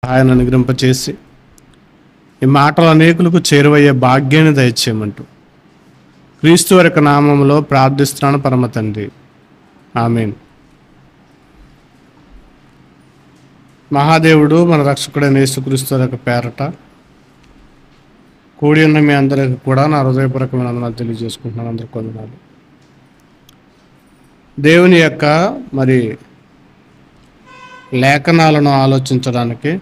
సహాయాన్ని అనుగ్రహింపచేసి ఈ మాటలు అనేకులకు చేరువయ్యే భాగ్యాన్ని దయచేయమంటూ క్రీస్తు వారి నామములో ప్రార్థిస్తున్నాను పరమ తండ్రి, ఆమేన్. మహాదేవుడు మన రక్షకుడైన యేసుక్రీస్తు వారి పేరట కూడి ఉన్న మీ అందరికి కూడా నా హృదయపూర్వకమైన వందనాలు తెలియజేసుకుంటున్నాను. అందరికి వందనాలు. దేవుని యొక్క లేఖనాలను ఆలోచించడానికి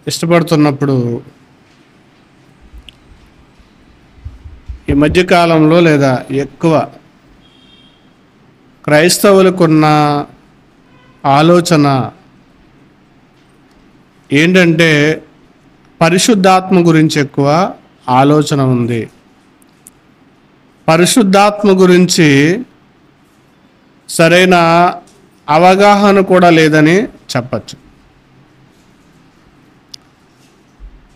ఇష్టపడుతున్నప్పుడు ఈ మధ్యకాలంలో లేదా ఎక్కువ క్రైస్తవులకున్న ఆలోచన ఏంటంటే పరిశుద్ధాత్మ గురించి ఎక్కువ ఆలోచన ఉంది. పరిశుద్ధాత్మ గురించి సరైన అవగాహన కూడా లేదని చెప్పచ్చు.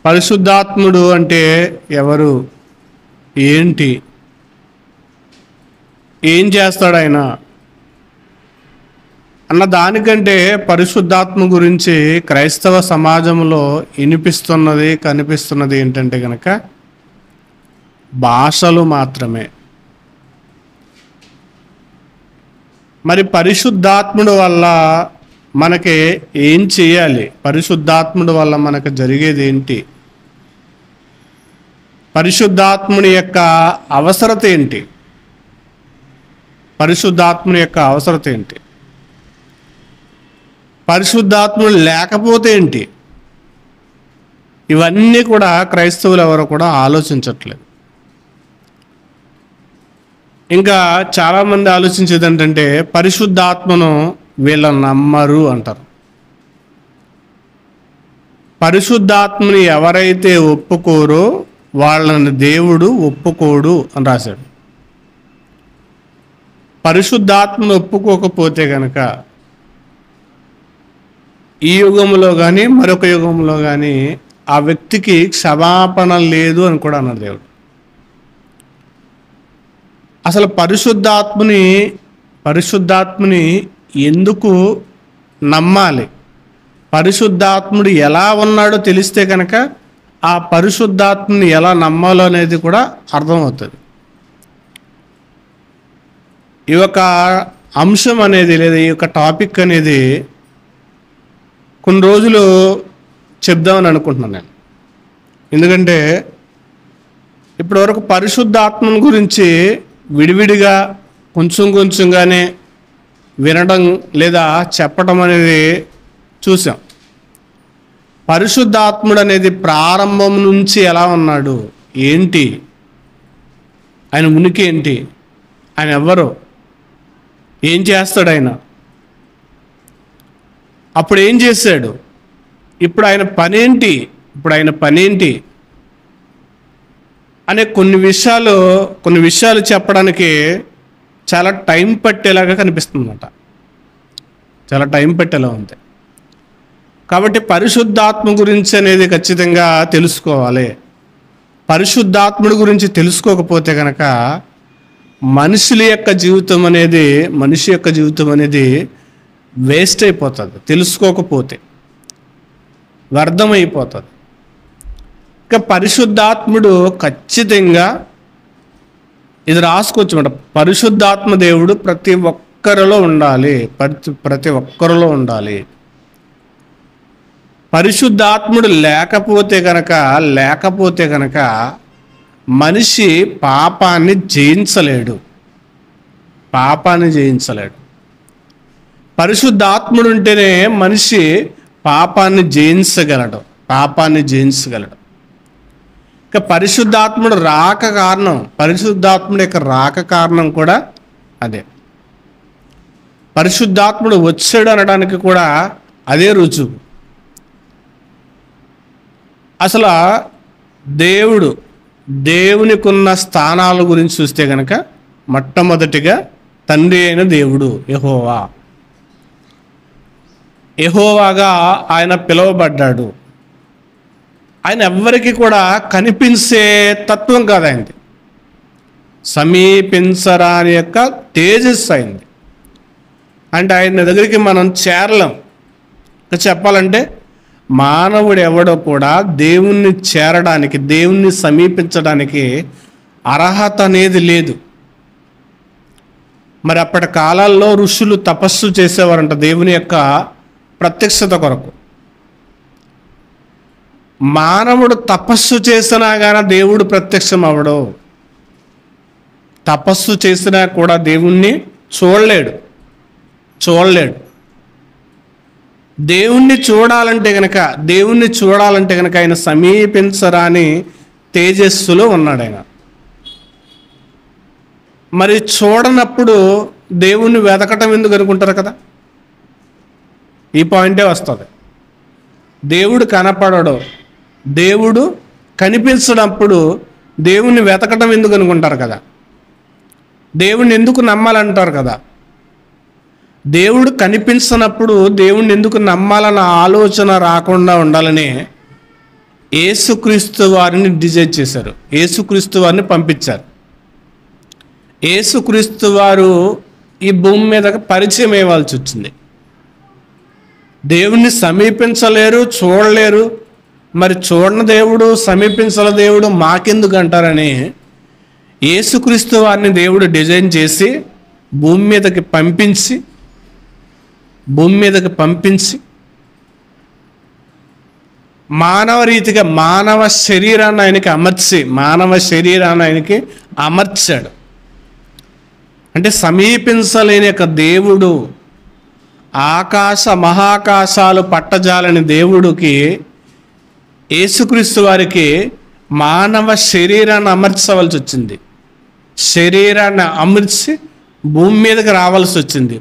పరిశుద్ధాత్ముడు అంటే ఎవరు, ఏంటి, ఏం చేస్తాడు ఆయన అన్న దానికంటే పరిశుద్ధాత్మ గురించి క్రైస్తవ సమాజంలో వినిపిస్తున్నది కనిపిస్తున్నది ఏంటంటే కనుక భాషలు మాత్రమే. మరి పరిశుద్ధాత్ముడు వల్ల మనకి ఏం చేయాలి, పరిశుద్ధాత్ముడు వల్ల మనకు జరిగేది ఏంటి, పరిశుద్ధాత్ముని యొక్క అవసరత ఏంటి, పరిశుద్ధాత్ముని యొక్క అవసరత ఏంటి, పరిశుద్ధాత్ముడు లేకపోతే ఏంటి, ఇవన్నీ కూడా క్రైస్తవులు ఎవరు కూడా ఆలోచించట్లేదు. ఇంకా చాలామంది ఆలోచించేది ఏంటంటే పరిశుద్ధాత్మను వీళ్ళ నమ్మరు అంటారు. పరిశుద్ధాత్మని ఎవరైతే ఒప్పుకోరో వాళ్ళని దేవుడు ఒప్పుకోడు అని రాశాడు. పరిశుద్ధాత్మను ఒప్పుకోకపోతే కనుక ఈ యుగంలో కానీ మరొక యుగంలో కానీ ఆ వ్యక్తికి క్షమాపణ లేదు అని కూడా అన్నాడు దేవుడు. అసలు పరిశుద్ధాత్మని ఎందుకు నమ్మాలి, పరిశుద్ధాత్ముడు ఎలా ఉన్నాడో తెలిస్తే కనుక ఆ పరిశుద్ధాత్మని ఎలా నమ్మాలో అనేది కూడా అర్థమవుతుంది. ఈ యొక్క అంశం అనేది లేదా ఈ యొక్క టాపిక్ అనేది కొన్ని రోజులు చెప్దామని అనుకుంటున్నాను నేను. ఎందుకంటే ఇప్పటివరకు పరిశుద్ధాత్మను గురించి విడివిడిగా కొంచెంగానే వినడం లేదా చెప్పడం అనేది చూసాం. పరిశుద్ధాత్ముడు అనేది ప్రారంభం నుంచి ఎలా ఉన్నాడు, ఏంటి, ఆయన ఉనికి ఏంటి, ఆయన ఎవరు, ఏం చేస్తాడు, ఆయన అప్పుడు ఏం చేశాడు, ఇప్పుడు ఆయన పనేంటి అనే కొన్ని విషయాలు చెప్పడానికి చాలా టైం పట్టేలాగా కనిపిస్తుందన్నమాట. చాలా టైం పట్టేలా ఉంది. కాబట్టి పరిశుద్ధాత్మ గురించి అనేది ఖచ్చితంగా తెలుసుకోవాలి. పరిశుద్ధాత్ముడి గురించి తెలుసుకోకపోతే కనుక మనిషి యొక్క జీవితం అనేది వేస్ట్ అయిపోతుంది. తెలుసుకోకపోతే వ్యర్థమైపోతుంది. ఇక పరిశుద్ధాత్ముడు ఖచ్చితంగా ఇది రాసుకోవచ్చు అన్నమాట. పరిశుద్ధాత్మ దేవుడు ప్రతి ఒక్కరిలో ఉండాలి. పరిశుద్ధాత్ముడు లేకపోతే కనుక మనిషి పాపాన్ని జయించలేడు. పరిశుద్ధాత్ముడు ఉంటేనే మనిషి పాపాన్ని జయించగలడు. ఇక పరిశుద్ధాత్ముడు పరిశుద్ధాత్ముడు యొక్క రాక కారణం కూడా అదే. పరిశుద్ధాత్ముడు వచ్చాడు అనడానికి కూడా అదే రుజువు. అసలు దేవునికి ఉన్న స్థానాల గురించి చూస్తే కనుక మొట్టమొదటిగా తండ్రి అయిన దేవుడు యెహోవాగా ఆయన పిలువబడ్డాడు. ఆయన ఎవ్వరికి కూడా కనిపించే తత్వం కాదు ఆయనది. సమీపించరాని యొక్క తేజస్సు అయింది. అంటే ఆయన దగ్గరికి మనం చేరలేం. ఇంకా చెప్పాలంటే మానవుడు ఎవడో కూడా దేవుణ్ణి చేరడానికి, దేవుణ్ణి సమీపించడానికి అర్హత అనేది లేదు. మరి అప్పటి కాలాల్లో ఋషులు తపస్సు చేసేవారంట దేవుని యొక్క ప్రత్యక్షత కొరకు. మానవుడు తపస్సు చేసినా కానీ దేవుడు ప్రత్యక్షం అవ్వడు. తపస్సు చేసినా కూడా దేవుణ్ణి చూడలేడు. దేవుణ్ణి చూడాలంటే గనక ఆయన సమీపించరాని తేజస్సులో ఉన్నాడు ఆయన. మరి చూడనప్పుడు దేవుణ్ణి వెతకటం ఎందుకు అనుకుంటారు కదా, ఈ పాయింటే వస్తుంది. దేవుడు కనపడడు, దేవుడు కనిపించినప్పుడు దేవుణ్ణి వెతకటం ఎందుకు అనుకుంటారు కదా, దేవుణ్ణి ఎందుకు నమ్మాలంటారు కదా. దేవుడు కనిపించినప్పుడు దేవుణ్ణి ఎందుకు నమ్మాలన్న ఆలోచన రాకుండా ఉండాలని యేసుక్రీస్తు వారిని డిజైన్ చేశారు, యేసుక్రీస్తు వారిని పంపించారు. యేసుక్రీస్తు వారు ఈ భూమి మీదకి పరిచయం అయ్యవలసి వచ్చింది. దేవుణ్ణి సమీపించలేరు, చూడలేరు. మరి చూడని దేవుడు, సమీపించల దేవుడు మాకెందుకు అంటారని యేసుక్రీస్తు వారిని దేవుడు డిజైన్ చేసి భూమి మీదకి పంపించి మానవ రీతిగా మానవ శరీరాన్ని ఆయనకి అమర్చాడు. అంటే సమీపించలేని యొక్క దేవుడు, మహాకాశాలు పట్టజాలని దేవుడికి యేసుక్రీస్తు వారికి మానవ శరీరాన్ని అమర్చవలసి వచ్చింది. శరీరాన్ని అమర్చి భూమి మీదకి రావాల్సి వచ్చింది.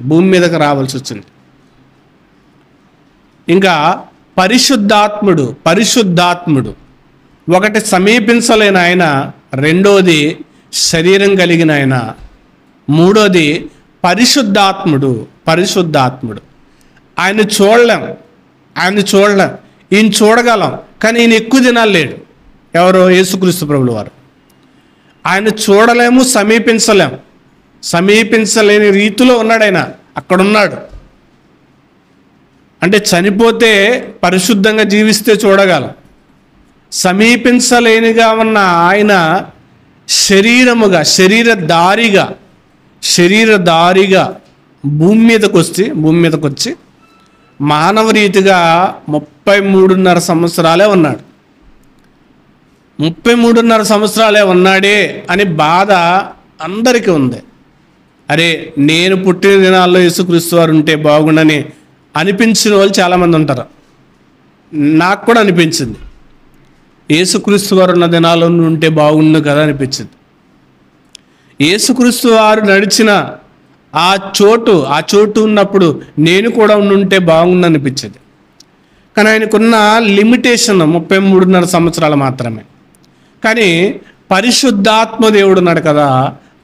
ఇంకా పరిశుద్ధాత్ముడు ఒకటి సమీపించలేని ఆయన, రెండోది శరీరం కలిగిన ఆయన, మూడోది పరిశుద్ధాత్ముడు. ఆయన చూడలేం. ఈయన చూడగలం, కానీ ఈయన ఎక్కువ దినాలు లేడు. ఎవరో యేసుక్రీస్తు ప్రభులు వారు. ఆయన చూడలేము, సమీపించలేని రీతిలో ఉన్నాడు ఆయన. అక్కడున్నాడు. అంటే చనిపోతే పరిశుద్ధంగా జీవిస్తే చూడగలం. సమీపించలేనిగా ఉన్న ఆయన శరీరధారిగా భూమి మీదకి వచ్చి మానవ రీతిగా 33.5 సంవత్సరాలే ఉన్నాడు. 33.5 సంవత్సరాలే ఉన్నాడే అని బాధ అందరికీ ఉంది. అరే, నేను పుట్టిన దినాల్లో యేసుక్రీస్తు వారు ఉంటే బాగుండని అనిపించిన వాళ్ళు చాలామంది ఉంటారు. నాకు కూడా అనిపించింది, యేసుక్రీస్తు వారు ఉన్న దినాల్లో ఉంటే బాగుండు కదా అనిపించింది. యేసుక్రీస్తు వారు నడిచిన ఆ చోటు ఉన్నప్పుడు నేను కూడా ఉంటే బాగుండు అనిపించేది. కానీ ఆయనకున్న లిమిటేషన్ 33.5 సంవత్సరాలు మాత్రమే. కానీ పరిశుద్ధాత్మ దేవుడు ఉన్నాడు కదా,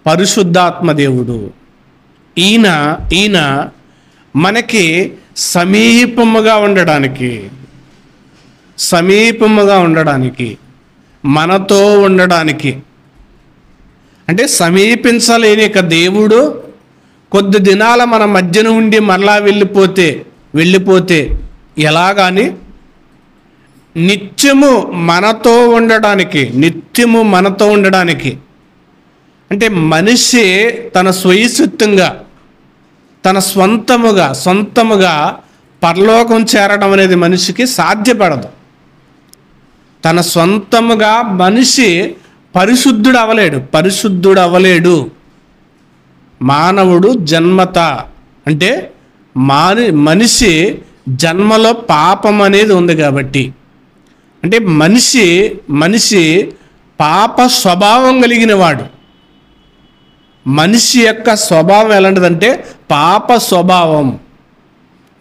పరిశుద్ధాత్మ దేవుడు ఈయన మనకి సమీపముగా ఉండడానికి మనతో ఉండడానికి, అంటే సమీపించలేని దేవుడు కొద్ది దినాల మన మధ్యన ఉండి మరలా వెళ్ళిపోతే ఎలాగాని నిత్యము మనతో ఉండడానికి, అంటే మనిషి తన స్వయసిద్ధంగా తన సొంతముగా పరలోకం చేరడం అనేది మనిషికి సాధ్యపడదు. తన సొంతముగా మనిషి పరిశుద్ధుడు అవ్వలేడు. మానవుడు జన్మత, అంటే మనిషి జన్మలో పాపం అనేది ఉంది కాబట్టి, అంటే మనిషి పాప స్వభావం కలిగిన వాడు. మనిషి యొక్క స్వభావం ఎలాంటిదంటే పాప స్వభావం.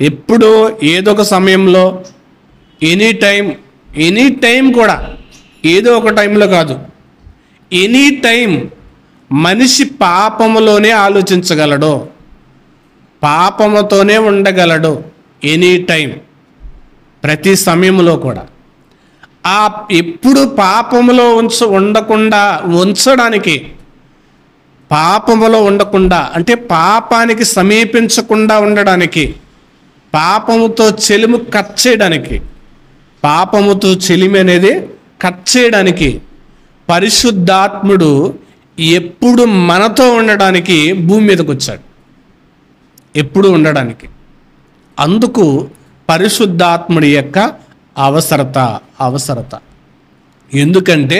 ఎప్పుడో ఏదో ఒక సమయంలో, ఎనీ టైం కూడా, ఏదో ఒక టైంలో కాదు, ఎనీ టైం మనిషి పాపములోనే ఆలోచించగలడు, పాపముతోనే ఉండగలడు. ఎనీ టైం, ప్రతి సమయంలో కూడా. ఎప్పుడు పాపములో ఉంచడానికి, పాపములో ఉండకుండా, అంటే పాపానికి సమీపించకుండా ఉండడానికి పాపముతో చెలిమి కట్ చేయడానికి, పాపముతో చెలిమి అనేది కట్ చేయడానికి పరిశుద్ధాత్ముడు ఎప్పుడు మనతో ఉండడానికి భూమి మీదకి వచ్చాడు, ఎప్పుడు ఉండడానికి. అందుకు పరిశుద్ధాత్ముడి యొక్క అవసరత. ఎందుకంటే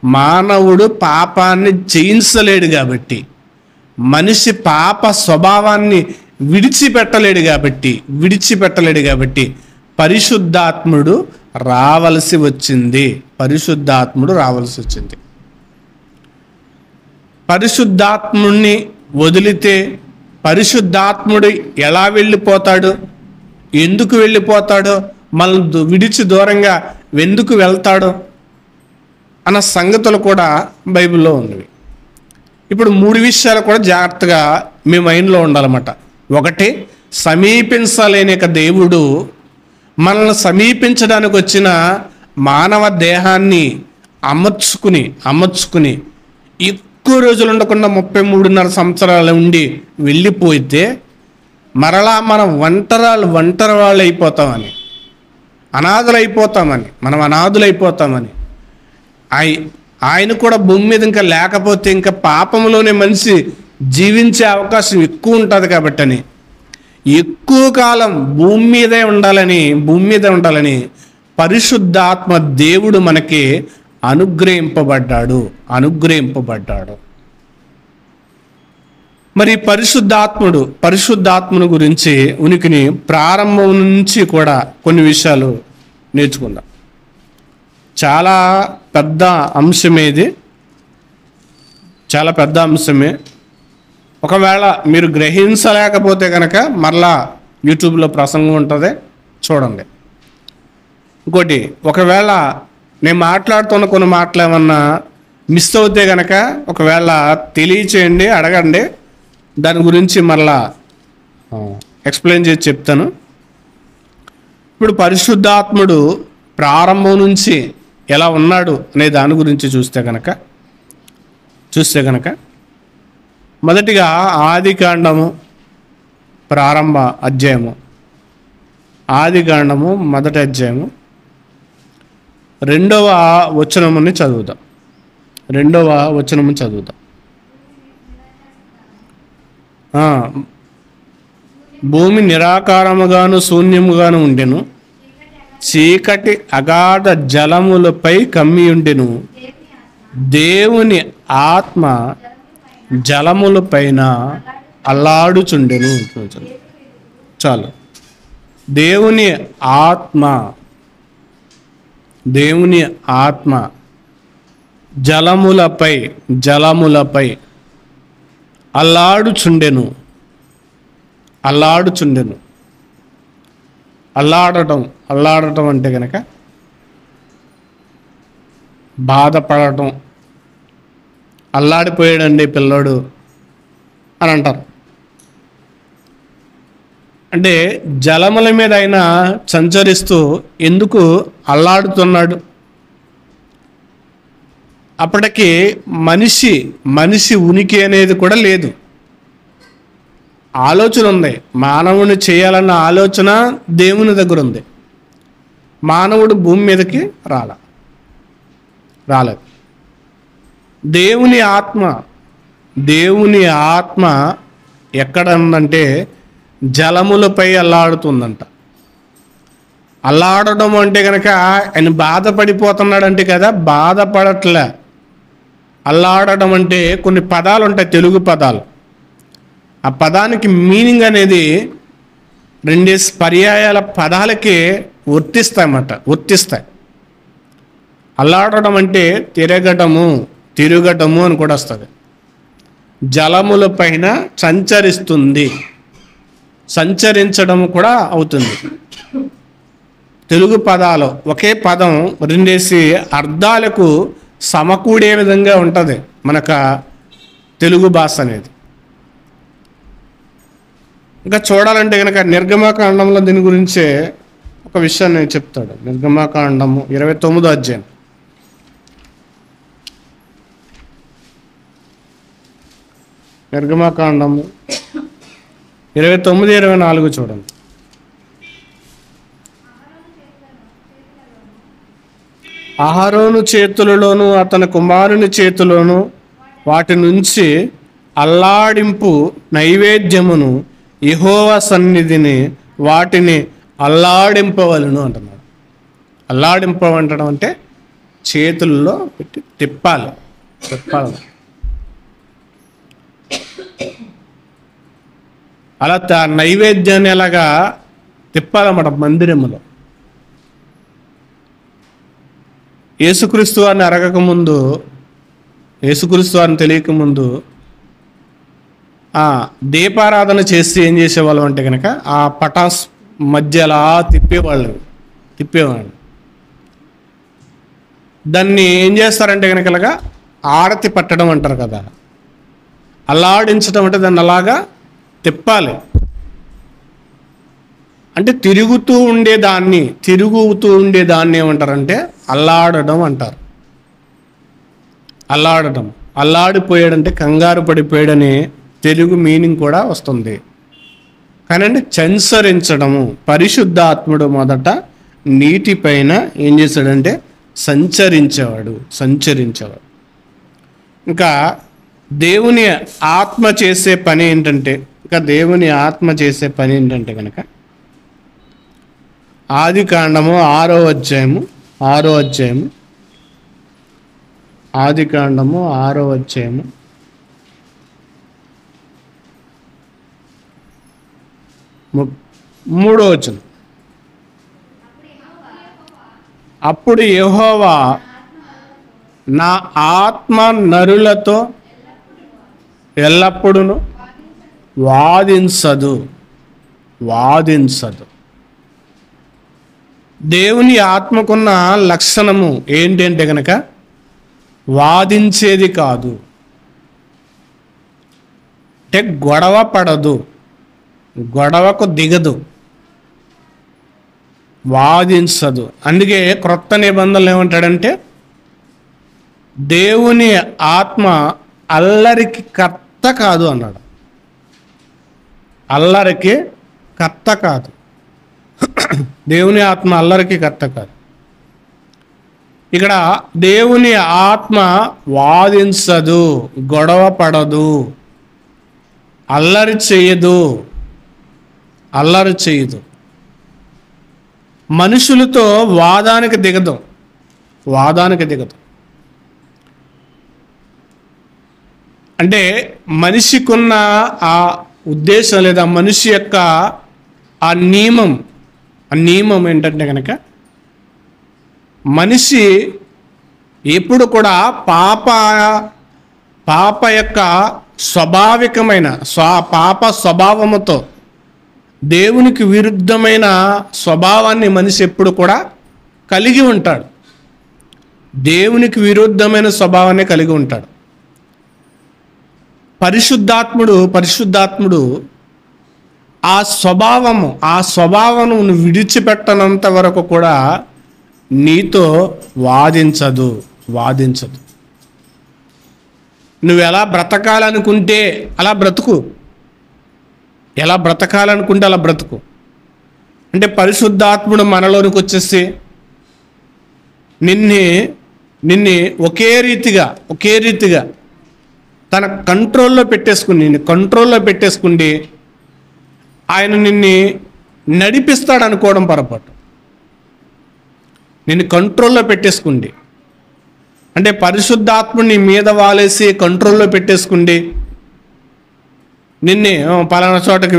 మానవుడు పాపాన్ని జయించలేడు కాబట్టి, మనిషి పాప స్వభావాన్ని విడిచిపెట్టలేడు కాబట్టి పరిశుద్ధాత్ముడు రావలసి వచ్చింది. పరిశుద్ధాత్ముడిని వదిలితే పరిశుద్ధాత్ముడు ఎలా వెళ్ళిపోతాడు, ఎందుకు వెళ్ళిపోతాడో, మనల్ని విడిచి దూరంగా ఎందుకు వెళ్తాడో అన్న సంగతులు కూడా బైబిల్లో ఉన్నవి. ఇప్పుడు 3 విషయాలు కూడా జాగ్రత్తగా మీ మైండ్లో ఉండాలన్నమాట. ఒకటి, సమీపించలేని దేవుడు మనల్ని సమీపించడానికి వచ్చిన మానవ దేహాన్ని అమర్చుకుని ఎక్కువ రోజులు ఉండకుండా 33.5 సంవత్సరాలు ఉండి వెళ్ళిపోతే మరలా మనం ఒంటరి వాళ్ళు అయిపోతామని, అనాథులైపోతామని ఆయన కూడా భూమి మీద ఇంకా లేకపోతే ఇంకా పాపంలోనే మనిషి జీవించే అవకాశం ఎక్కువ ఉంటుంది కాబట్టి అని ఎక్కువ కాలం భూమి మీదే ఉండాలని పరిశుద్ధాత్మ దేవుడు మనకి అనుగ్రహింపబడ్డాడు. మరి పరిశుద్ధాత్మను గురించి ఉనికిని ప్రారంభం నుంచి కూడా కొన్ని విషయాలు నేర్చుకుందాం. చాలా పెద్ద అంశమే. ఒకవేళ మీరు గ్రహించలేకపోతే కనుక మరలా యూట్యూబ్లో ప్రసంగం ఉంటుంది, చూడండి. ఇంకోటి, ఒకవేళ నేను మాట్లాడుతున్న కొన్ని మాటలు ఏమన్నా మిస్ అవుతే కనుక ఒకవేళ తెలియచేయండి, అడగండి. దాని గురించి మరలా ఎక్స్ప్లెయిన్ చేసి చెప్తాను. ఇప్పుడు పరిశుద్ధాత్ముడు ప్రారంభం నుంచి ఎలా ఉన్నాడు అనే దాని గురించి చూస్తే కనుక మొదటిగా ఆదికాండము ప్రారంభ అధ్యాయము, ఆదికాండము మొదటి అధ్యాయము 2వ వచనముని చదువుదాం. భూమి నిరాకారముగాను శూన్యముగాను ఉండెను, చీకటి అగాధ జలములపై కమ్మి ఉండెను, దేవుని ఆత్మ జలముల పైన అల్లాడుచుండెను. చాలు. దేవుని ఆత్మ జలములపై అల్లాడుచుండెను. అల్లాడటం అంటే కనుక బాధపడటం. అల్లాడిపోయాడండి పిల్లోడు అని అంటారు. అంటే జలముల మీద ఆయన సంచరిస్తూ ఎందుకు అల్లాడుతున్నాడు? అప్పటికి మనిషి ఉనికి అనేది కూడా లేదు. ఆలోచన ఉంది, మానవుని చేయాలన్న ఆలోచన దేవుని దగ్గర ఉంది. మానవుడు భూమి మీదకి రాలేదు. దేవుని ఆత్మ ఎక్కడ ఉందంటే జలములపై అల్లాడుతుందంట. అల్లాడడం అంటే కనుక ఆయన బాధపడిపోతున్నాడంటే కదా, బాధపడట్లే. అల్లాడడం అంటే కొన్ని పదాలు ఉంటాయి, తెలుగు పదాలు. ఆ పదానికి మీనింగ్ అనేది 2 పర్యాయాల పదాలకే వర్తిస్తాయి. అల్లాడడం అంటే తిరగటము అని కూడా వస్తుంది. జలముల పైన సంచరించడం కూడా అవుతుంది. తెలుగు పదాలు ఒకే పదం 2 అర్థాలకు సమకూడే విధంగా ఉంటుంది మనకు తెలుగు భాష అనేది. ఇంకా చూడాలంటే కనుక నిర్గమకాండంలో దీని గురించే ఒక విషయాన్ని చెప్తాడు. నిర్గమకాండము 29వ అధ్యాయం. నిర్గమకాండము 29, 24 చూడండి. అహరోను చేతులలోను అతని కుమారుని చేతిలోను వాటి నుంచి అల్లాడింపు నైవేద్యమును యెహోవా సన్నిధిని వాటిని అల్లాడింపవలను అంటున్నాడు. అల్లాడింపవంటడం అంటే చేతుల్లో పెట్టి తిప్పాలి. అలా నైవేద్యాన్ని ఎలాగా తిప్పాలన్నమాట మందిరములో. యేసుక్రీస్తు వారిని అరగకముందు, యేసుక్రీస్తు వారిని తెలియకముందు దీపారాధన చేసి ఏం చేసేవాళ్ళం అంటే కనుక ఆ పటాస్ మధ్య అలా తిప్పేవాళ్ళు. దాన్ని ఏం చేస్తారంటే కనుక ఇలాగా ఆరతి పట్టడం అంటారు కదా, అల్లాడించడం అంటే దాన్ని అలాగా తిప్పాలి. అంటే తిరుగుతూ ఉండేదాన్ని ఏమంటారంటే అల్లాడడం అంటారు. అల్లాడిపోయాడంటే కంగారు పడిపోయాడని తెలుగు మీనింగ్ కూడా వస్తుంది. కానండి సంచరించడము, పరిశుద్ధాత్ముడు మొదట నీటిపైన ఏం చేశాడంటే సంచరించేవాడు. ఇంకా దేవుని ఆత్మ చేసే పని ఏంటంటే కనుక ఆదికాండము 6వ అధ్యాయము ఆదికాండము 6వ అధ్యాయము 3వ వచనం. అప్పుడు యెహోవా నా ఆత్మ నరులతో ఎల్లప్పుడూ వాదించదు. దేవుని ఆత్మకున్న లక్షణము ఏంటంటే కనుక వాదించేది కాదు, అంటే గొడవ పడదు, గొడవకు దిగదు, వాదించదు. అందుకే క్రొత్త నిబంధనలు ఏమంటాడంటే దేవుని ఆత్మ అల్లరికి కర్త కాదు అన్నాడు. అల్లరికి కర్త కాదు, దేవుని ఆత్మ అల్లరికి కర్త కాదు. ఇక్కడ దేవుని ఆత్మ వాదించదు, గొడవ పడదు, అల్లరి చేయదు, మనుషులతో వాదానికి దిగదు. అంటే మనిషికున్న ఆ ఉద్దేశం లేదా మనిషి యొక్క ఆ నియమం ఏంటంటే కనుక మనిషి ఎప్పుడు కూడా పాప యొక్క స్వాభావికమైన పాప స్వభావముతో దేవునికి విరుద్ధమైన స్వభావాన్ని మనిషి ఎప్పుడు కూడా కలిగి ఉంటాడు. దేవునికి విరుద్ధమైన స్వభావాన్ని కలిగి ఉంటాడు. పరిశుద్ధాత్ముడు ఆ స్వభావము విడిచిపెట్టనంత వరకు కూడా నీతో వాదించదు. నువ్వు ఎలా బ్రతకాలనుకుంటే అలా బ్రతుకు, అంటే పరిశుద్ధాత్ముడు మనలోనికి వచ్చేసి నిన్ను ఒకే రీతిగా తన కంట్రోల్లో పెట్టేసుకుండి ఆయన నిన్ను నడిపిస్తాడు అనుకోవడం పొరపాటు. నిన్ను కంట్రోల్లో పెట్టేసుకుండి అంటే పరిశుద్ధాత్ముని మీద వాలేసి కంట్రోల్లో పెట్టేసుకుండి నిన్నే పలానా చోటకి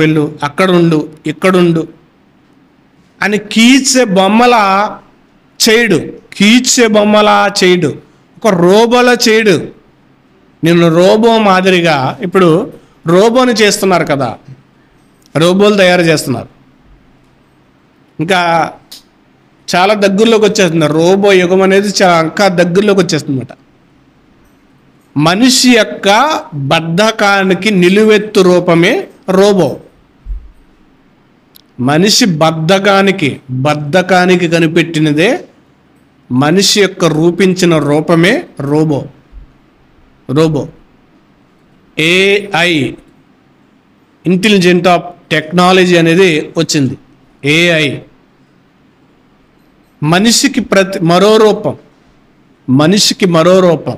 వెళ్ళు ఇక్కడుండు అని కీచే బొమ్మలా చేయడు, ఒక రోబోలా చేయడు. నిన్ను రోబో మాదిరిగా, ఇప్పుడు రోబోని చేస్తున్నారు కదా, రోబోలు తయారు చేస్తున్నారు, ఇంకా చాలా దగ్గరలోకి వచ్చేస్తుంది. రోబో యుగం అనేది ఇంకా దగ్గరలోకి వచ్చేస్తుందన్నమాట. మనిషి యొక్క బద్ధకానికి నిలువెత్తు రూపమే రోబో. మనిషి బద్ధకానికి కనిపెట్టినదే మనిషి యొక్క రూపించిన రూపమే robot. AI, intelligent of technology అనేది వచ్చింది. ఏఐ మనిషికి మరో రూపం, మనిషికి మరో రూపం.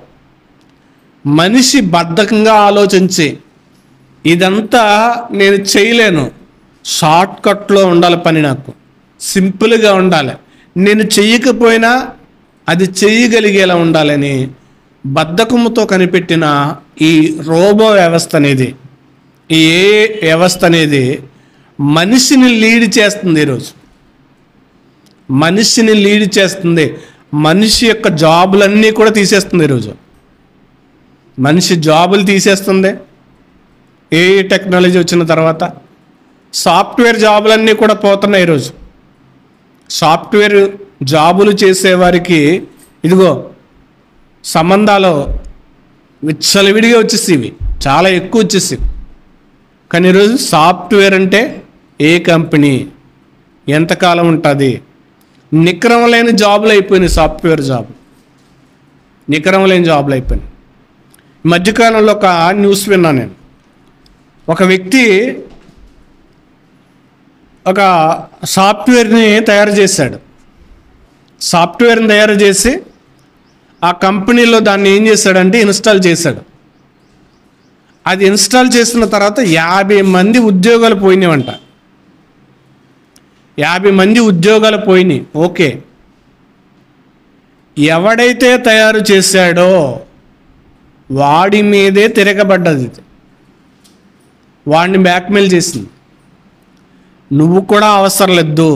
మనిషి బద్ధకంగా ఆలోచించి ఇదంతా నేను చేయలేను, షార్ట్కట్లో ఉండాలి పని, నాకు సింపుల్గా ఉండాలి, నేను చెయ్యకపోయినా అది చెయ్యగలిగేలా ఉండాలని బద్ధకముతో కనిపెట్టిన ఈ రోబో వ్యవస్థ అనేది, ఈ ఏ వ్యవస్థ అనేది మనిషిని లీడ్ చేస్తుంది. ఈరోజు మనిషిని లీడ్ చేస్తుంది. మనిషి యొక్క జాబులన్నీ కూడా తీసేస్తుంది. ఈరోజు మనిషి జాబులు తీసేస్తుంది. ఏ టెక్నాలజీ వచ్చిన తర్వాత సాఫ్ట్వేర్ జాబులన్నీ కూడా పోతున్నాయి. ఈరోజు సాఫ్ట్వేర్ జాబులు చేసేవారికి ఇదిగో సంబంధాలు విచ్చలవిడిగా వచ్చేసేవి, చాలా ఎక్కువ వచ్చేసేవి. కానీ ఈరోజు సాఫ్ట్వేర్ అంటే ఏ కంపెనీ, ఎంతకాలం ఉంటుంది, నికరం లేని జాబులు అయిపోయినాయి. సాఫ్ట్వేర్ జాబ్ నికరం లేని జాబులు అయిపోయినాయి. మధ్యకాలంలో ఒక న్యూస్ విన్నాను నేను. ఒక వ్యక్తి ఒక సాఫ్ట్వేర్ని తయారు చేశాడు. సాఫ్ట్వేర్ని తయారు చేసి ఆ కంపెనీలో దాన్ని ఏం చేశాడంటే ఇన్స్టాల్ చేశాడు. అది ఇన్స్టాల్ చేసిన తర్వాత 50 మంది ఉద్యోగాలు పోయినాయంట. 50 మంది ఉద్యోగాలు పోయినాయి. ఓకే, ఎవడైతే తయారు చేశాడో వాడి మీదే తిరగబడ్డది, వాడిని బ్లాక్మెయిల్ చేసింది. నువ్వు కూడా అవసరం లేదు,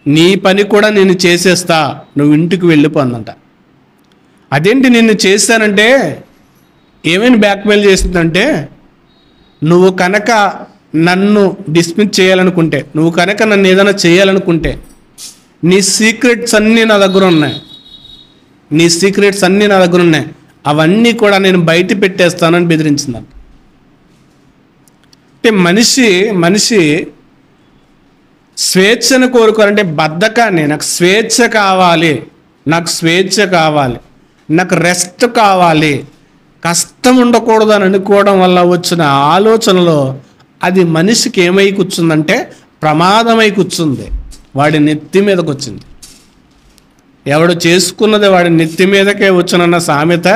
నీ పని కూడా నేను చేసేస్తా, నువ్వు ఇంటికి వెళ్ళిపోందంట. అదేంటి నిన్ను చేశానంటే ఏమైనా బ్లాక్మెయిల్ చేసిందంటే, నువ్వు కనుక నన్ను డిస్మిస్ చేయాలనుకుంటే, నువ్వు కనుక నన్ను ఏదైనా చేయాలనుకుంటే నీ సీక్రెట్స్ అన్నీ నా దగ్గర ఉన్నాయి, నీ సీక్రెట్స్ అన్నీ నా దగ్గర ఉన్నాయి, అవన్నీ కూడా నేను బయట పెట్టేస్తానని బెదిరించిందంట. అంటే మనిషి స్వేచ్ఛను కోరుకోవాలంటే బద్ధకాన్ని, నాకు స్వేచ్ఛ కావాలి, నాకు స్వేచ్ఛ కావాలి, నాకు రెస్ట్ కావాలి, కష్టం ఉండకూడదు అని అనుకోవడం వల్ల వచ్చిన ఆలోచనలో అది మనిషికి ఏమై కూర్చుందంటే ప్రమాదమై కూర్చుంది. వాడి నెత్తి మీదకి వచ్చింది. ఎవడు చేసుకున్నది వాడి నెత్తి మీదకే వచ్చునన్న సామెత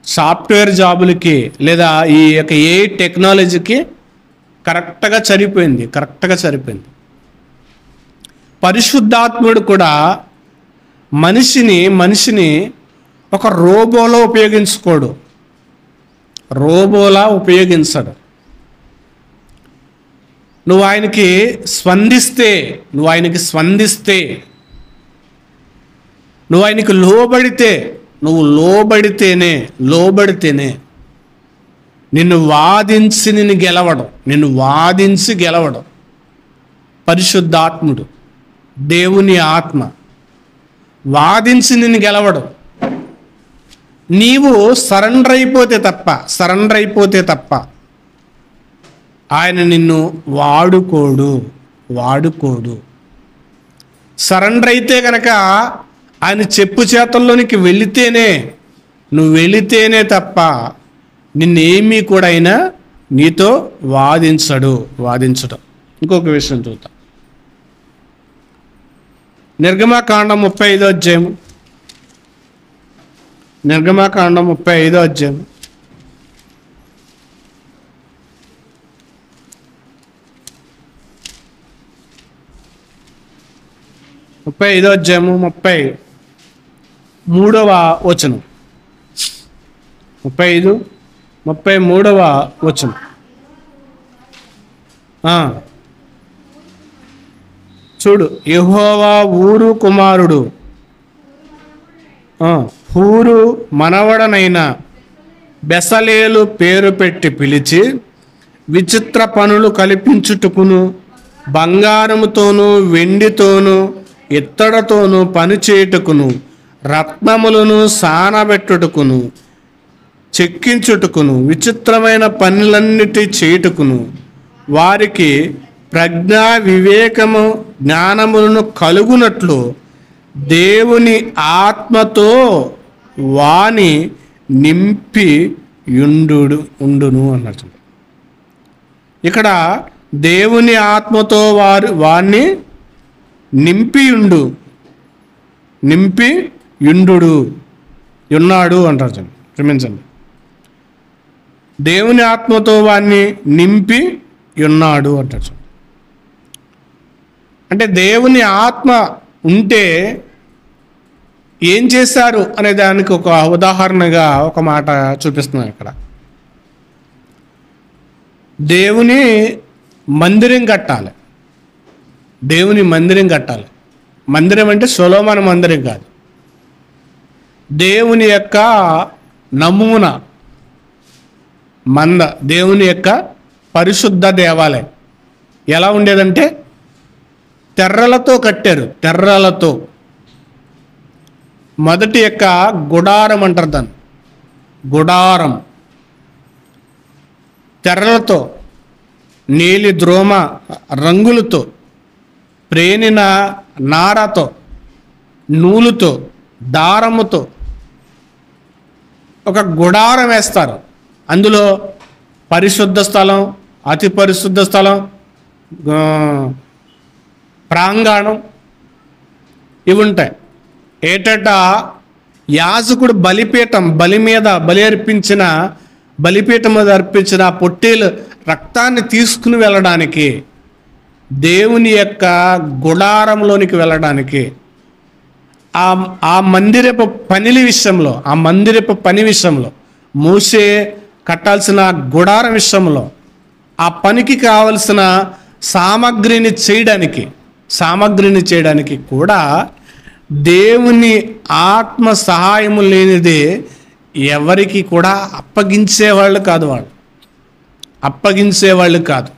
సాఫ్ట్వేర్ జాబులకి లేదా ఈ యొక్క ఏ టెక్నాలజీకి కరెక్ట్గా సరిపోయింది. పరిశుద్ధాత్ముడు కూడా మనిషిని ఒక రోబోలా ఉపయోగించడు. నువ్వు ఆయనకి స్పందిస్తే, నువ్వు ఆయనకి లోబడితేనే నిన్ను వాదించి గెలవడం పరిశుద్ధాత్ముడు, దేవుని ఆత్మ వాదించి నిన్ను గెలవడం. నీవు సరెండర్ అయిపోతే తప్ప ఆయన నిన్ను వాడుకోడు. సరెండర్ అయితే కనుక ఆయన చెప్పు చేతల్లోనికి నువ్వు వెళితేనే తప్ప నిన్నేమీ కూడా అయినా నీతో వాదించడం. ఇంకొక విషయం చూద్దాం. నిర్గమకాండం 35వ అధ్యాయం. నిర్గమకాండం 35వ అధ్యాయం 33వ వచనం. 33వ వచనం. చూడు, యెహోవా ఊరు కుమారుడు హూరు మనవడనైన బెసలేలు పేరు పెట్టి పిలిచి విచిత్ర పనులు కల్పించుటకును బంగారముతోనూ వెండితోనూ ఇత్తడితోనూ పనిచేయుటకును రత్నములను సానబెట్టుటకును చెక్కించుటకును విచిత్రమైన పనులన్నిటి చేయుటకును వారికి ప్రజ్ఞా వివేకము జ్ఞానములను కలుగునట్లు దేవుని ఆత్మతో వాని నింపి ఉండును అన్నట్టు. ఇక్కడ దేవుని ఆత్మతో వాణ్ణి నింపి ఉండు, నింపి ఉన్నాడు అంటారు. చూడండి, క్షమించండి. దేవుని ఆత్మతో వాడిని నింపి ఉన్నాడు అంటారు. చూడండి, అంటే దేవుని ఆత్మ ఉంటే ఏం చేశారు అనే దానికి ఒక ఉదాహరణగా ఒక మాట చూపిస్తున్నాను ఇక్కడ. దేవుని మందిరం కట్టాలి. దేవుని మందిరం కట్టాలి. మందిరం అంటే సొలొమోను మందిరం కాదు. దేవుని యొక్క నమూనా దేవుని యొక్క పరిశుద్ధ దేవాలయం ఎలా ఉండేదంటే తెర్రలతో కట్టారు. తెర్రలతో మొదటి యొక్క గుడారం అంటారు దాన్ని. గుడారం తెర్రలతో, నీలి ద్రోమ రంగులతో, ప్రేనిన నారతో, నూలుతో, దారముతో ఒక గుడారం వేస్తారు. అందులో పరిశుద్ధ స్థలం, అతి పరిశుద్ధ స్థలం, ప్రాంగణం ఇవి ఉంటాయి. ఏటా యాజకుడు బలిపీఠం బలిపీఠం మీద అర్పించిన పొట్టేలు రక్తాన్ని తీసుకుని వెళ్ళడానికి, దేవుని యొక్క గుడారంలోనికి వెళ్ళడానికి, ఆ మందిరపు పని విషయంలో మోషే కట్టాల్సిన గుడారం విషయంలో ఆ పనికి కావలసిన సామగ్రిని చేయడానికి కూడా దేవుని ఆత్మ సహాయము లేనిదే ఎవరికి కూడా అప్పగించేవాళ్ళు కాదు.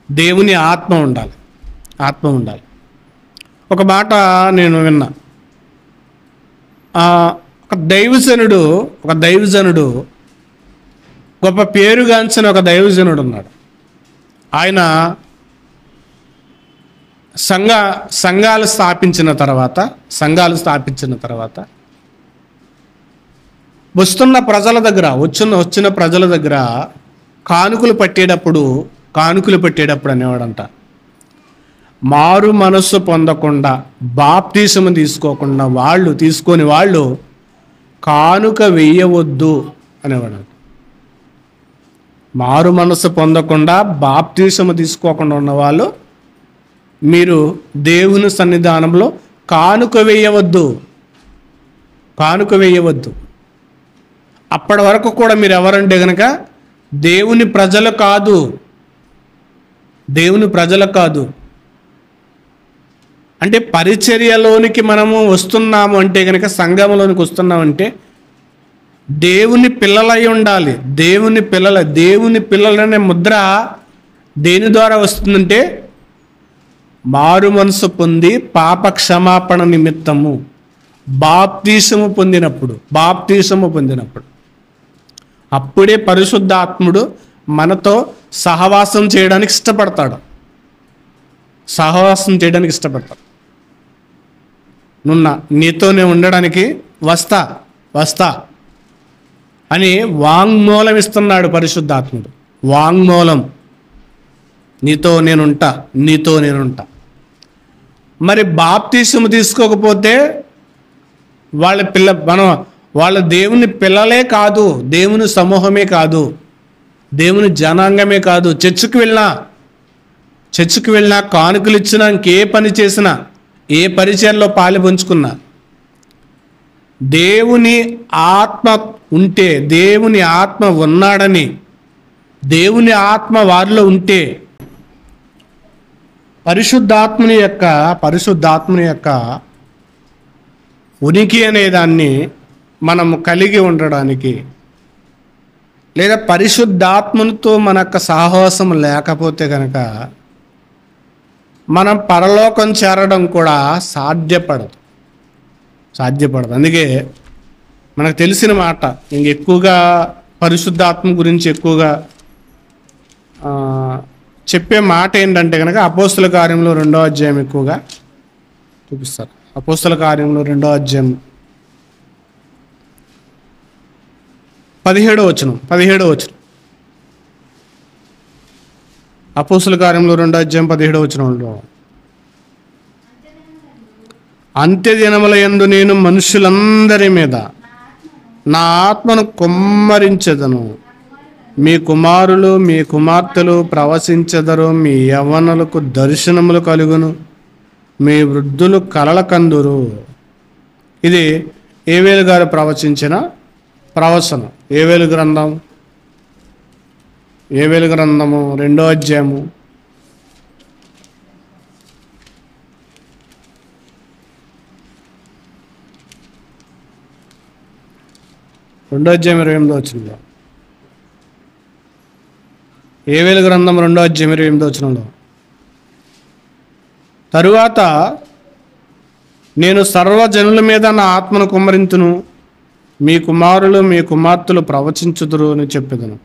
దేవుని ఆత్మ ఉండాలి. ఒక మాట నేను విన్నా. ఒక దైవజనుడు గొప్ప పేరుగాంచిన ఒక దైవజనుడు ఉన్నాడు. ఆయన సంఘాలు స్థాపించిన తర్వాత వచ్చిన ప్రజల దగ్గర కానుకలు పట్టేటప్పుడు అనేవాడంట, మారు మనస్సు పొందకుండా బాప్తీసము తీసుకొని వాళ్ళు కానుక వేయవద్దు అనేవాడంట. మారు మనస్సు పొందకుండా బాప్తీసము తీసుకోకుండా ఉన్నవాళ్ళు మీరు దేవుని సన్నిధానంలో కానుక వేయవద్దు. అప్పటి వరకు కూడా మీరు ఎవరంటే గనక దేవుని ప్రజలు కాదు. అంటే పరిచర్యలోనికి మనము వస్తున్నాము అంటే గనక, సంఘంలోనికి వస్తున్నామంటే దేవుని పిల్లలై ఉండాలి. దేవుని పిల్లలనే ముద్ర దేని ద్వారా వస్తుందంటే మారు మనసు పొంది పాప క్షమాపణ నిమిత్తము బాప్తీసము పొందినప్పుడు అప్పుడే పరిశుద్ధాత్ముడు మనతో సహవాసం చేయడానికి ఇష్టపడతాడు. నీతోనే ఉండడానికి వస్తా అని వాంగ్మూలం ఇస్తున్నాడు పరిశుద్ధాత్ముడు. నీతో నేనుంటా. మరి బాప్తీసము తీసుకోకపోతే వాళ్ళ దేవుని పిల్లలే కాదు, దేవుని సమూహమే కాదు, దేవుని జనాంగమే కాదు. చర్చికి వెళ్ళినా కానుకలు ఇచ్చినా, ఇంకే పని చేసినా, ఏ పరిచర్లో పాలు పంచుకున్నా, దేవుని ఆత్మ ఉంటే, దేవుని ఆత్మ ఉన్నాడని, దేవుని ఆత్మ వారిలో ఉంటే పరిశుద్ధాత్మని యొక్క ఉనికి అనే దాన్ని మనము కలిగి ఉండడానికి, లేదా పరిశుద్ధాత్మతో మన యొక్క సాహసం లేకపోతే కనుక మనం పరలోకం చేరడం కూడా సాధ్యపడదు. అందుకే మనకు తెలిసిన మాట, ఎక్కువగా పరిశుద్ధాత్మ గురించి ఎక్కువగా చెప్పే మాట ఏంటంటే కనుక అపోస్తల కార్యంలో 2వ అధ్యాయం ఎక్కువగా చూపిస్తారు. అపోస్తల కార్యంలో 2వ అధ్యాయం 17వ వచనం. అపోస్తల కార్యంలో 2వ అధ్యాయం 17వ వచనంలో అంత్యదినముల యందు నేను మనుషులందరి మీద నా ఆత్మను కుమ్మరించెదను. మీ కుమారులు మీ కుమార్తెలు ప్రవశించెదరు, మీ యవ్వనులకు దర్శనములు కలుగును, మీ వృద్ధులు కలల కందురు. ఇది ఏవేలు గారు ప్రవచించిన ప్రవచనం. ఏవేలు గ్రంథము 2వ అధ్యాయము 28వ వచనంలో. ఏవేలు గ్రంథం 2వ అధ్యాయం 28వ వచనంలో, తరువాత నేను సర్వజనుల మీద నా ఆత్మను కుమ్మరింతును, మీ కుమారులు మీ కుమార్తెలు ప్రవచించుదురు అని చెప్పెదను.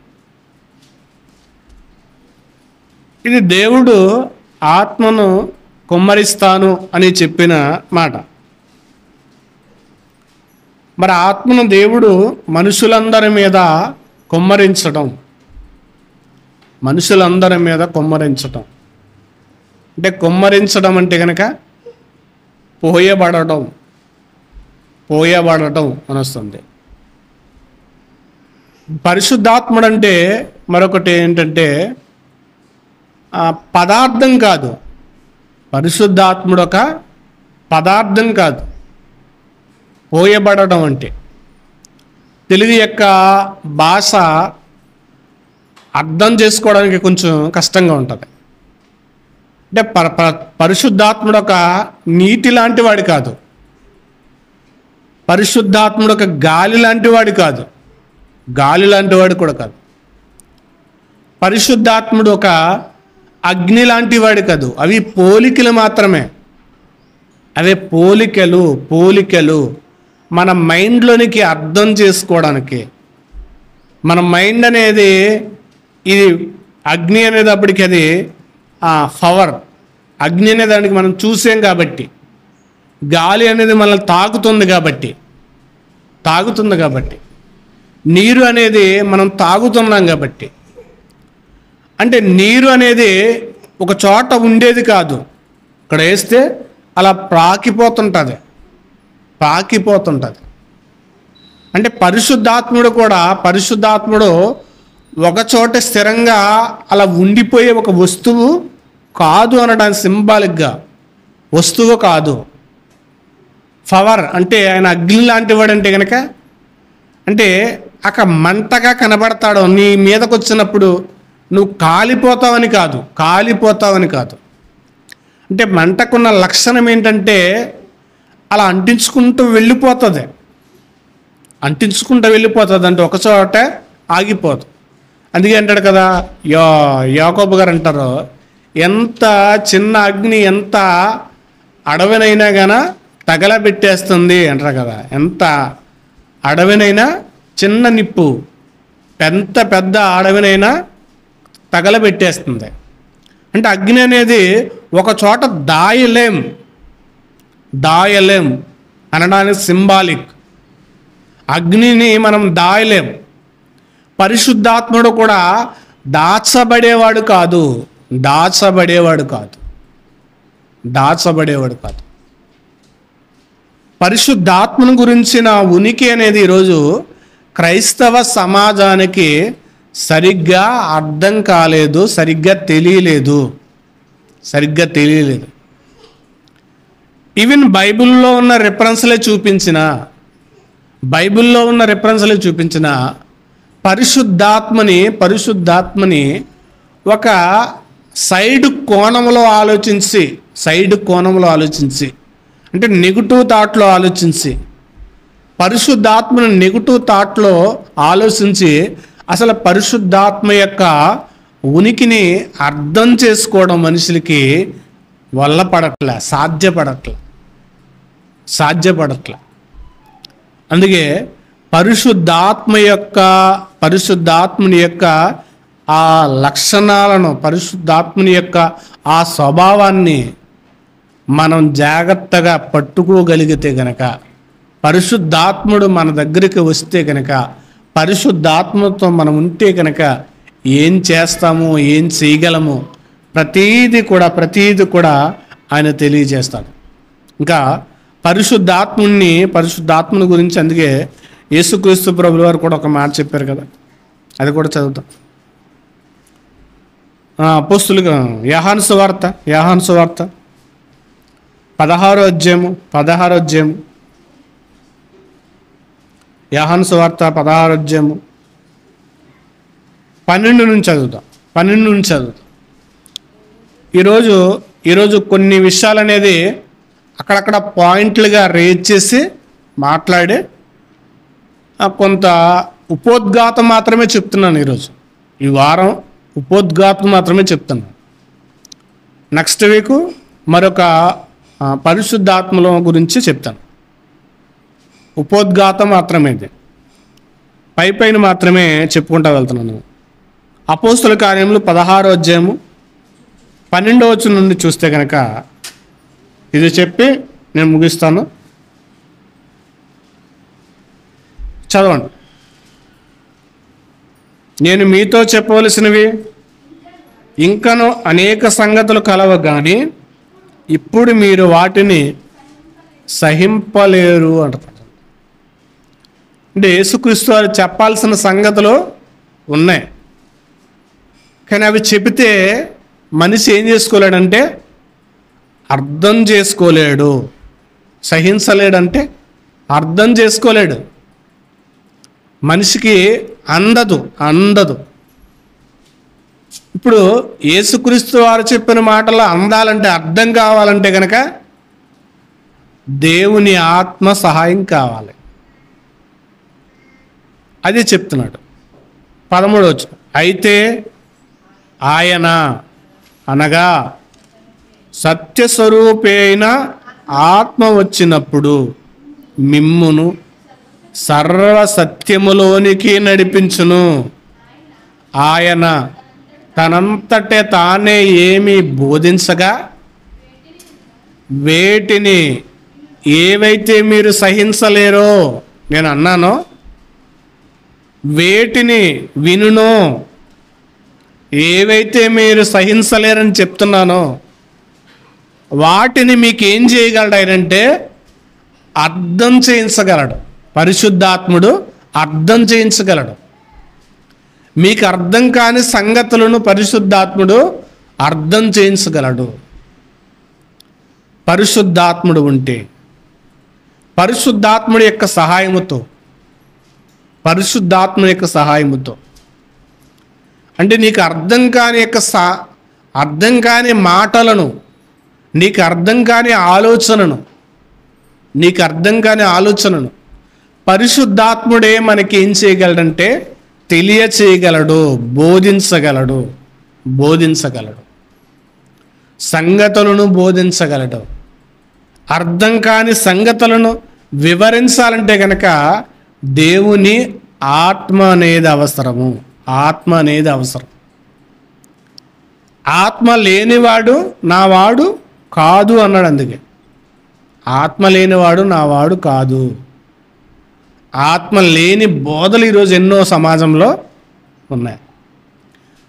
ఇది దేవుడు ఆత్మను కుమ్మరిస్తాను అని చెప్పిన మాట. మరి ఆత్మను దేవుడు మనుషులందరి మీద కుమ్మరించడం, మనుషులందరి మీద కుమ్మరించడం అంటే, కుమ్మరించడం అంటే కనుక పోయబడటం అని వస్తుంది. పరిశుద్ధాత్ముడు అంటే మరొకటి ఏంటంటే పదార్థం కాదు. పరిశుద్ధాత్ముడు ఒక పదార్థం కాదు. పోయబడడం అంటే తెలుగు యొక్క భాష అర్థం చేసుకోవడానికి కొంచెం కష్టంగా ఉంటుంది. అంటే పరిశుద్ధాత్ముడు ఒక నీటి లాంటి వాడు కాదు, పరిశుద్ధాత్ముడు ఒక గాలి లాంటి వాడు కాదు, గాలి లాంటి వాడు కూడా కాదు. పరిశుద్ధాత్ముడు ఒక అగ్ని లాంటి వాడు కాదు. అవి పోలికలు మాత్రమే. అవే పోలికలు మన మైండ్లోనికి అర్థం చేసుకోవడానికి. మన మైండ్ అనేది ఇది అగ్ని అనేటప్పటికి అది పవర్. అగ్ని అనే దానికి మనం చూసాం కాబట్టి, గాలి అనేది మనల్ని తాగుతుంది కాబట్టి, నీరు అనేది మనం తాగుతున్నాం కాబట్టి. అంటే నీరు అనేది ఒక చోట ఉండేది కాదు, ఇక్కడ వేస్తే అలా పాకిపోతుంటుంది. అంటే పరిశుద్ధాత్ముడు ఒక చోట స్థిరంగా అలా ఉండిపోయే ఒక వస్తువు కాదు అనడానికి సింబాలిక్గా. వస్తువు కాదు. పవర్ అంటే ఆయన అగ్ని లాంటి వాడు అంటే కనుక, అంటే అక్కడ మంటగా కనబడతాడు. నీ మీదకు వచ్చినప్పుడు నువ్వు కాలిపోతావని కాదు. అంటే మంటకున్న లక్షణం ఏంటంటే అలా అంటించుకుంటూ వెళ్ళిపోతుంది. అంటే ఒక చోట ఆగిపోదు. అందుకే అంటాడు కదా యాకోబు గారు అంటారు, ఎంత చిన్న అగ్ని ఎంత అడవినైనా గానా తగలబెట్టేస్తుంది అంటారు కదా. ఎంత అడవినైనా చిన్న నిప్పు ఎంత పెద్ద అడవినైనా తగలబెట్టేస్తుంది. అంటే అగ్ని అనేది ఒక చోట దాయలేం అనడానికి సింబాలిక్. అగ్నిని మనం దాయలేం. పరిశుద్ధాత్ముడు కూడా దాచబడేవాడు కాదు. పరిశుద్ధాత్మను గురించిన ఉనికి అనేది ఈరోజు క్రైస్తవ సమాజానికి సరిగ్గా అర్థం కాలేదు, సరిగ్గా తెలియలేదు. ఈవెన్ బైబిల్లో ఉన్న రెఫరెన్స్లే చూపించిన పరిశుద్ధాత్మని ఒక సైడ్ కోణంలో ఆలోచించి అంటే నెగిటివ్ థాట్లో ఆలోచించి, పరిశుద్ధాత్మని నెగిటివ్ థాట్లో ఆలోచించి అసలు పరిశుద్ధాత్మ యొక్క ఉనికిని అర్థం చేసుకోవడం మనుషులకి సాధ్యపడట్లే. అందుకే పరిశుద్ధాత్మని యొక్క ఆ లక్షణాలను, పరిశుద్ధాత్మని యొక్క ఆ స్వభావాన్ని మనం జాగ్రత్తగా పట్టుకోగలిగితే గనక, పరిశుద్ధాత్ముడు మన దగ్గరికి వస్తే కనుక, పరిశుద్ధాత్మతో మనం ఉంటే కనుక ఏం చేస్తాము, ఏం చేయగలము, ప్రతీది కూడా ఆయన తెలియజేస్తాడు. ఇంకా పరిశుద్ధాత్మని గురించి అందుకే యేసుక్రీస్తు ప్రభుల వారు కూడా ఒక మాట చెప్పారు కదా, అది కూడా చదువుతాం. అపోస్తులుగా యోహాను సువార్త 16వ అధ్యాయము యోహాను సువార్త 16వ అధ్యాయము 12 నుంచి చదువుతాం. ఈరోజు కొన్ని విషయాలు అనేది అక్కడక్కడ పాయింట్లుగా రేజ్ చేసి మాట్లాడి కొంత ఉపోద్ఘాతం మాత్రమే చెప్తున్నాను. ఈ వారం ఉపోద్ఘాతం మాత్రమే చెప్తున్నాను. నెక్స్ట్ వీక్ మరొక పరిశుద్ధాత్మల గురించి చెప్తాను. ఉపోద్ఘాతం మాత్రమే, ఇది పైన మాత్రమే చెప్పుకుంటూ వెళ్తున్నాను. అపోస్తుల కార్యములు 16వ అధ్యాయము 12వ వచనం నుండి చూస్తే కనుక ఇది చెప్పి నేను ముగిస్తాను. చదవండి. నేను మీతో చెప్పవలసినవి ఇంకను అనేక సంగతులు కలవు, కానీ ఇప్పుడు మీరు వాటిని సహింపలేరు అంటారు. అంటే యేసుక్రీస్తు వారు చెప్పాల్సిన సంగతులు ఉన్నాయి, కానీ అవి చెబితే మనిషి ఏం చేసుకోలేడంటే అర్థం చేసుకోలేడు. సహించలేడంటే అర్థం చేసుకోలేడు. మనిషికి అందదు. ఇప్పుడు యేసుక్రీస్తు వారు చెప్పిన మాటలు అందాలంటే, అర్థం కావాలంటే కనుక దేవుని ఆత్మ సహాయం కావాలి. అదే చెప్తున్నాడు 13వ వచనం. అయితే ఆయన అనగా సత్యస్వరూపైన ఆత్మ వచ్చినప్పుడు మిమ్మును సర్వసత్యములోనికి నడిపించును. ఆయన తనంతటే తానే ఏమి బోధించగా వేటిని ఏవైతే మీరు సహించలేరో, నేను అన్నానో వేటిని వినునో, ఏవైతే మీరు సహించలేరని చెప్తున్నానో వాటిని మీకు ఏం చేయగలడు ఆయనంటే అర్థం చేయించగలడు. పరిశుద్ధాత్ముడు అర్థం చేయించగలడు. మీకు అర్థం కాని సంగతులను పరిశుద్ధాత్ముడు అర్థం చేయించగలడు. పరిశుద్ధాత్ముడు ఉంటే, పరిశుద్ధాత్ముడి యొక్క సహాయముతో అంటే నీకు అర్థం కాని మాటలను, నీకు అర్థం కాని ఆలోచనను పరిశుద్ధాత్ముడే మనకి ఏం చేయగలడంటే తెలియచేయగలడు, బోధించగలడు. సంగతులను బోధించగలడు. అర్థం కాని సంగతులను వివరించాలంటే కనుక దేవుని ఆత్మ అనేది అవసరం. ఆత్మ లేనివాడు నావాడు కాదు అన్నాడు. అందుకే ఆత్మ లేనివాడు నావాడు కాదు. ఆత్మ లేని బోధలు ఈరోజు ఎన్నో సమాజంలో ఉన్నాయి.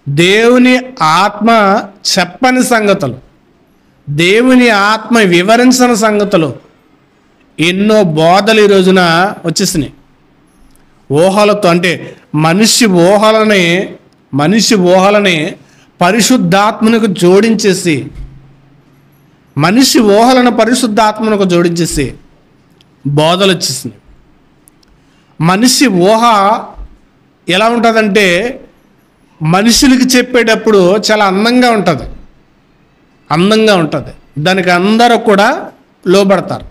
దేవుని ఆత్మ చెప్పని సంగతులు, దేవుని ఆత్మ వివరించని సంగతులు ఎన్నో బోధలు ఈ రోజున వచ్చేసినాయి. ఊహలతో, అంటే మనిషి ఊహలని పరిశుద్ధాత్మకు జోడించేసి, బోధలు వచ్చేసినాయి. మనిషి ఊహ ఎలా ఉంటుందంటే మనుషులకి చెప్పేటప్పుడు చాలా అందంగా ఉంటుంది. దానికి అందరూ కూడా లోబడతారు,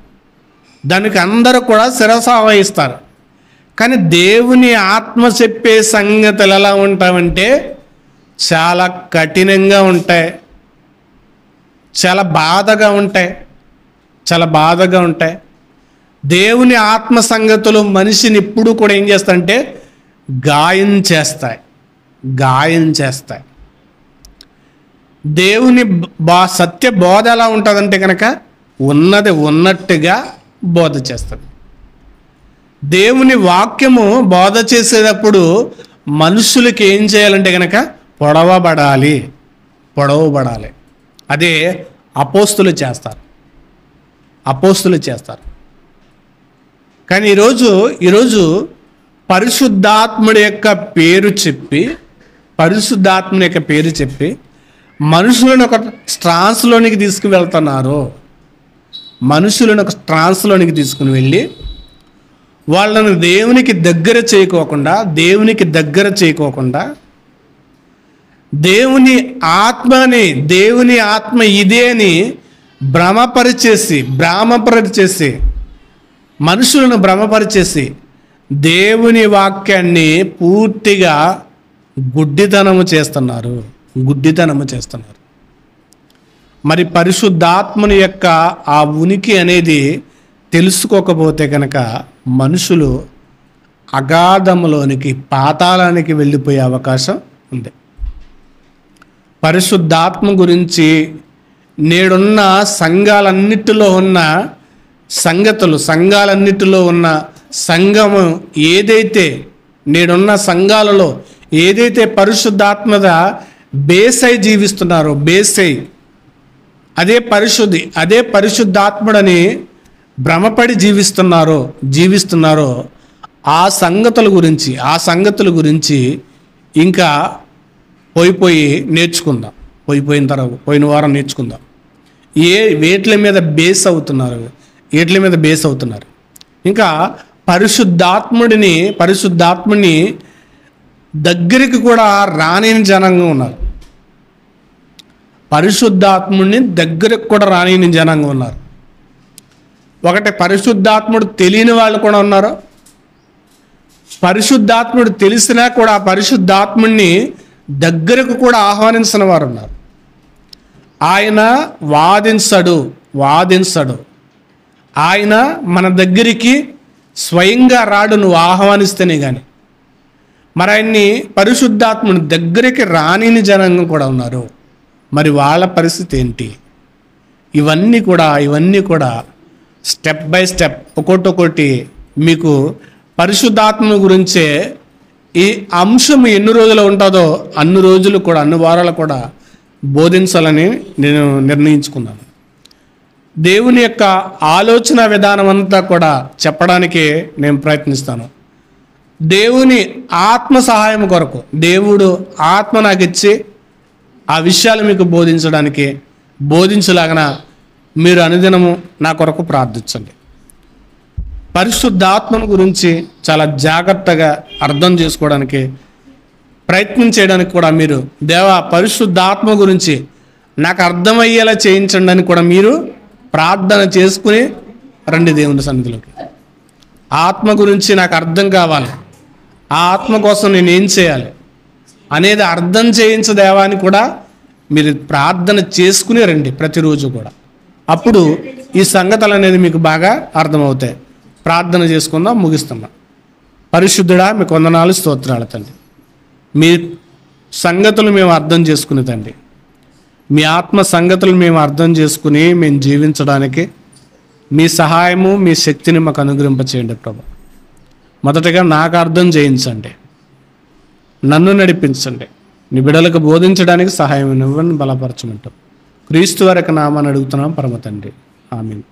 దానికి అందరూ కూడా శిరస వహిస్తారు. కానీ దేవుని ఆత్మ చెప్పే సంగతులు ఎలా ఉంటాయంటే చాలా కఠినంగా ఉంటాయి, చాలా బాధగా ఉంటాయి. దేవుని ఆత్మ సంగతులు మనిషిని ఇప్పుడు కూడా ఏం చేస్తాయంటే గాయం చేస్తాయి. దేవుని సత్య బోధ ఎలా ఉంటుందంటే కనుక ఉన్నది ఉన్నట్టుగా బోధ చేస్తుంది. దేవుని వాక్యము బోధ చేసేటప్పుడు మనుషులకి ఏం చేయాలంటే కనుక పొడవబడాలి. అదే అపోస్తులు చేస్తారు. కానీ ఈరోజు పరిశుద్ధాత్ముడి యొక్క పేరు చెప్పి మనుషులను ఒక ట్రాన్స్లోనికి తీసుకువెళ్తున్నారు. మనుషులను ఒక ట్రాన్స్లోనికి తీసుకుని వెళ్ళి వాళ్ళను దేవునికి దగ్గర చేయకోకుండా దేవుని ఆత్మ ఇదే అని భ్రమపరిచేసి మనుషులను భ్రమపరిచేసి దేవుని వాక్యాన్ని పూర్తిగా గుడ్డితనము చేస్తున్నారు. మరి పరిశుద్ధాత్మని యొక్క ఆ ఉనికి అనేది తెలుసుకోకపోతే కనుక మనుషులు అగాధములోనికి, పాతాళానికి వెళ్ళిపోయే అవకాశం ఉంది. పరిశుద్ధాత్మ గురించి నేడున్న సంఘాలన్నిటిలో ఉన్న సంఘము ఏదైతే నేడున్న సంఘాలలో ఏదైతే పరిశుద్ధాత్మద బేసై జీవిస్తున్నారో, అదే పరిశుద్ధాత్ముడని భ్రమపడి జీవిస్తున్నారో ఆ సంగతుల గురించి ఇంకా పోయిన వారం నేర్చుకుందాం. వేట్ల మీద బేస్ అవుతున్నారు. ఇంకా పరిశుద్ధాత్ముడిని దగ్గరికి కూడా రాని జనంగా ఉన్నారు. ఒకటి పరిశుద్ధాత్ముడు తెలియని వాళ్ళు కూడా ఉన్నారు. పరిశుద్ధాత్ముడు తెలిసినా కూడా పరిశుద్ధాత్ముడిని దగ్గరకు కూడా ఆహ్వానించిన వారు ఉన్నారు. ఆయన వాదించడు. ఆయన మన దగ్గరికి స్వయంగా రాడు, నువ్వు ఆహ్వానిస్తేనే కానీ. మరి ఆయన్ని పరిశుద్ధాత్ముని దగ్గరికి రానిని జనాంగం కూడా ఉన్నారు. మరి వాళ్ళ పరిస్థితి ఏంటి? ఇవన్నీ కూడా స్టెప్ బై స్టెప్ ఒక్కొక్కటి మీకు పరిశుద్ధాత్మ గురించే ఈ అంశం ఎన్ని రోజులు ఉంటుందో అన్ని వారాలు కూడా బోధించాలని నేను నిర్ణయించుకున్నాను. దేవుని యొక్క ఆలోచన విధానం అంతా కూడా చెప్పడానికి నేను ప్రయత్నిస్తాను. దేవుని ఆత్మ సహాయం కొరకు దేవుడు ఆత్మ నాకు ఇచ్చి ఆ విషయాలు మీకు బోధించలాగన మీరు అనుదినము నా కొరకు ప్రార్థించండి. పరిశుద్ధాత్మను గురించి చాలా జాగ్రత్తగా అర్థం చేసుకోవడానికి ప్రయత్నం చేయడానికి కూడా మీరు దేవా పరిశుద్ధాత్మ గురించి నాకు అర్థమయ్యేలా చేయించండి అని కూడా మీరు ప్రార్థన చేసుకుని రండి దేవుని సన్నిధిలోకి. ఆత్మ గురించి నాకు అర్థం కావాలి, ఆ ఆత్మ కోసం నేను ఏం చేయాలి అనేది అర్థం చేయించదేవా అని కూడా మీరు ప్రార్థన చేసుకుని రండి ప్రతిరోజు కూడా. అప్పుడు ఈ సంగతులు అనేది మీకు బాగా అర్థమవుతాయి. ప్రార్థన చేసుకుందాం, ముగిస్తున్నాం. పరిశుద్ధుడా, మీకు వందనాలు, స్తోత్రాలు తండ్రి. మీ సంగతులు మేము అర్థం చేసుకుని తండ్రి, మీ ఆత్మ సంగతులు మేము అర్థం చేసుకుని మేము జీవించడానికి మీ సహాయము, మీ శక్తిని మాకు అనుగ్రహింపచేయండి ప్రభు. మొదటగా నాకు అర్థం చేయించండి, నన్ను నడిపించండి, నీ బిడ్డలకు బోధించడానికి సహాయం ఇవ్వండి, బలపరచమంటాం. క్రీస్తు వారి నామాన్ని అడుగుతున్నాం పరమ తండ్రి, ఆమేన్.